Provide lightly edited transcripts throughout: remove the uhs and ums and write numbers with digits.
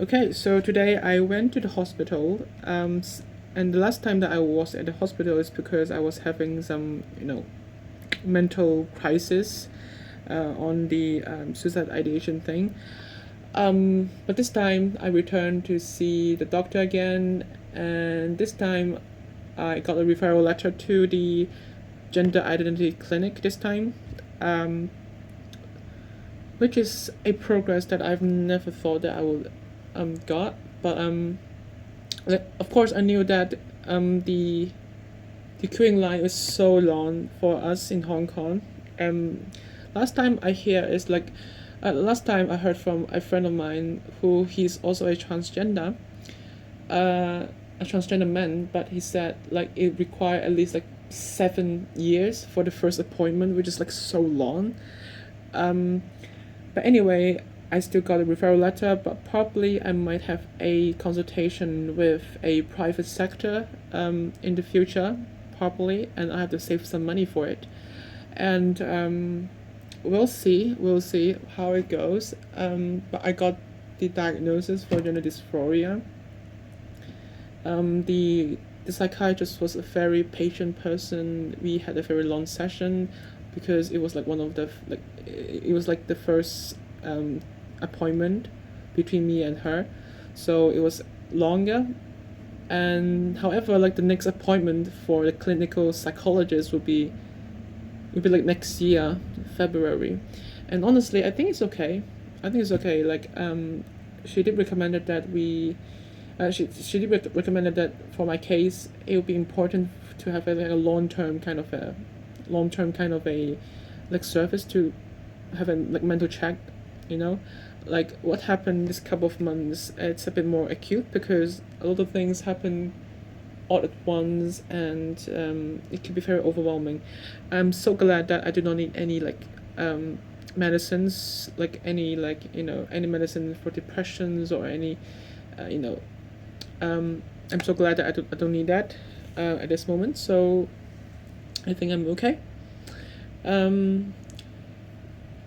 Okay, so today I went to the hospital, and the last time that I was at the hospital is because I was having some, mental crisis on the suicide ideation thing. But this time I returned to see the doctor again, and this time I got a referral letter to the gender identity clinic this time, um, which is a progress that I've never thought that I would got. But like, of course, I knew that the queuing line is so long for us in Hong Kong. Um, last time I hear is like, last time I heard from a friend of mine who he's also uh, a transgender man, but he said like it required at least like 7 years for the first appointment, which is like so long. Um, but anyway, I still got a referral letter, but probably I might have a consultation with a private sector in the future, probably, and I have to save some money for it. And we'll see how it goes. But I got the diagnosis for gender dysphoria. The psychiatrist was a very patient person. We had a very long session because it was like one of the like it was like the first appointment between me and her, so it was longer. And however, like the next appointment for the clinical psychologist would be like next year, February. And honestly, I think it's okay. I think it's okay. Like she did recommended that we she did recommended that for my case it would be important to have like a long term kind of a like service to have a like mental check, you know, like what happened this couple of months. It's a bit more acute because a lot of things happen all at once, and it can be very overwhelming. I'm so glad that I do not need any like medicines, like any like any medicine for depressions or any uh, you know I'm so glad that I don't need that at this moment. So I think I'm okay. Um,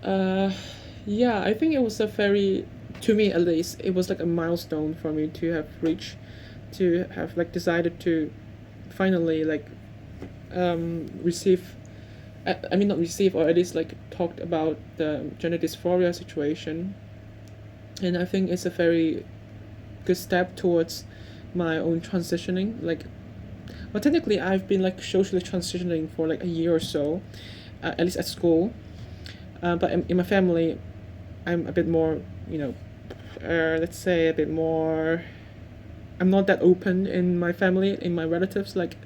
uh, yeah, I think it was a very, to me at least, it was like a milestone for me to have reached, to have like decided to finally like receive. I mean, not receive, or at least like talked about the gender dysphoria situation, and I think it's a very good step towards my own transitioning. Like, well, technically, I've been like socially transitioning for like a year or so, at least at school. But in my family, I'm a bit more, let's say a bit more. I'm not that open in my family, in my relatives. Like,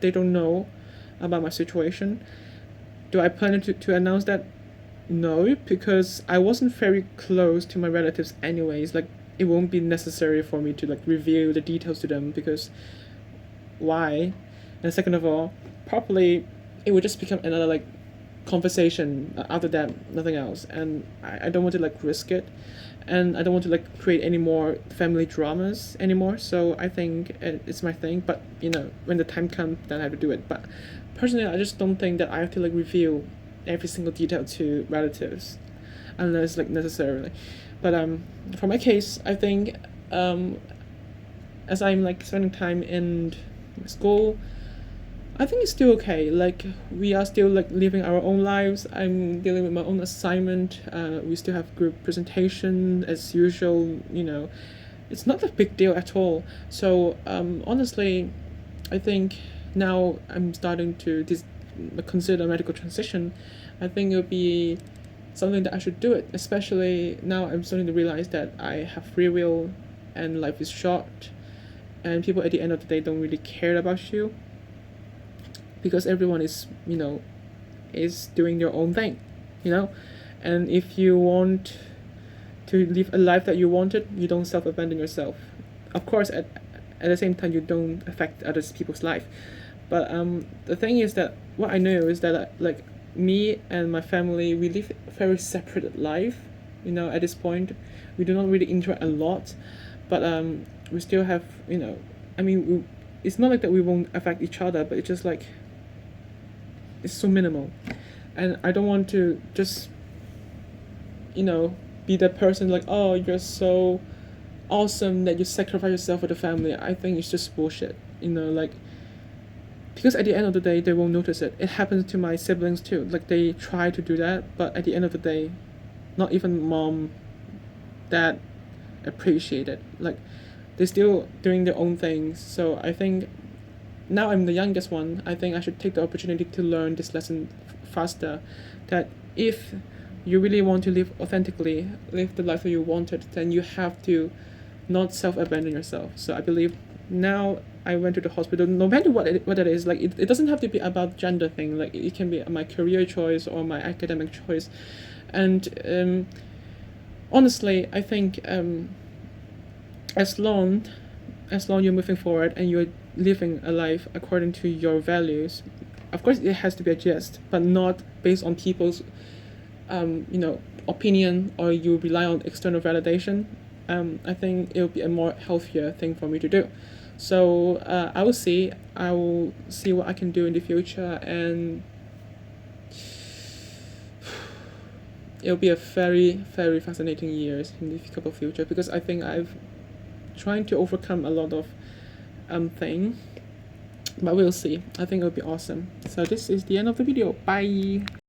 they don't know about my situation. Do I plan to announce that? No, because I wasn't very close to my relatives, anyways. Like, it won't be necessary for me to like reveal the details to them because why? And second of all, probably it would just become another like conversation after that, nothing else. And I don't want to like risk it, and I don't want to like create any more family dramas anymore. So I think it's my thing. But when the time comes, then I have to do it. But personally, I just don't think that I have to like reveal every single detail to relatives unless like necessarily. But for my case, I think as I'm like spending time in school, I think it's still okay. Like we are still like living our own lives. I'm dealing with my own assignment. We still have group presentation as usual. It's not a big deal at all. So honestly, I think now I'm starting to consider medical transition. I think it would be something that I should do it. Especially now, I'm starting to realize that I have free will, and life is short, and people at the end of the day don't really care about you because everyone is doing their own thing, you know. And if you want to live a life that you wanted, you don't self-abandon yourself. Of course, at the same time, you don't affect other people's life. But the thing is that what I know is that like me and my family, we live a very separate life. At this point, we do not really interact a lot, but we still have I mean, it's not like that we won't affect each other, but it's just like it's so minimal, and I don't want to just be the person like, oh, you're so awesome that you sacrifice yourself for the family. I think it's just bullshit. You know, like, because at the end of the day they won't notice it. It happens to my siblings too. Like, they try to do that, but at the end of the day, not even mom, dad appreciate it. Like, they're still doing their own things. So I think now I'm the youngest one. I think I should take the opportunity to learn this lesson faster. That if you really want to live authentically, live the life that you wanted, then you have to not self-abandon yourself. So I believe now I went to the hospital, no matter what it is, like, it doesn't have to be about gender thing. Like, it can be my career choice or my academic choice. And honestly, I think as long you're moving forward and you're living a life according to your values, of course it has to be adjusted, but not based on people's opinion, or you rely on external validation. I think it will be a more healthier thing for me to do. So I will see what I can do in the future, and it'll be a very, very fascinating years in the couple future, because I think I've trying to overcome a lot of thing, but we'll see. I think it'll be awesome. So this is the end of the video. Bye.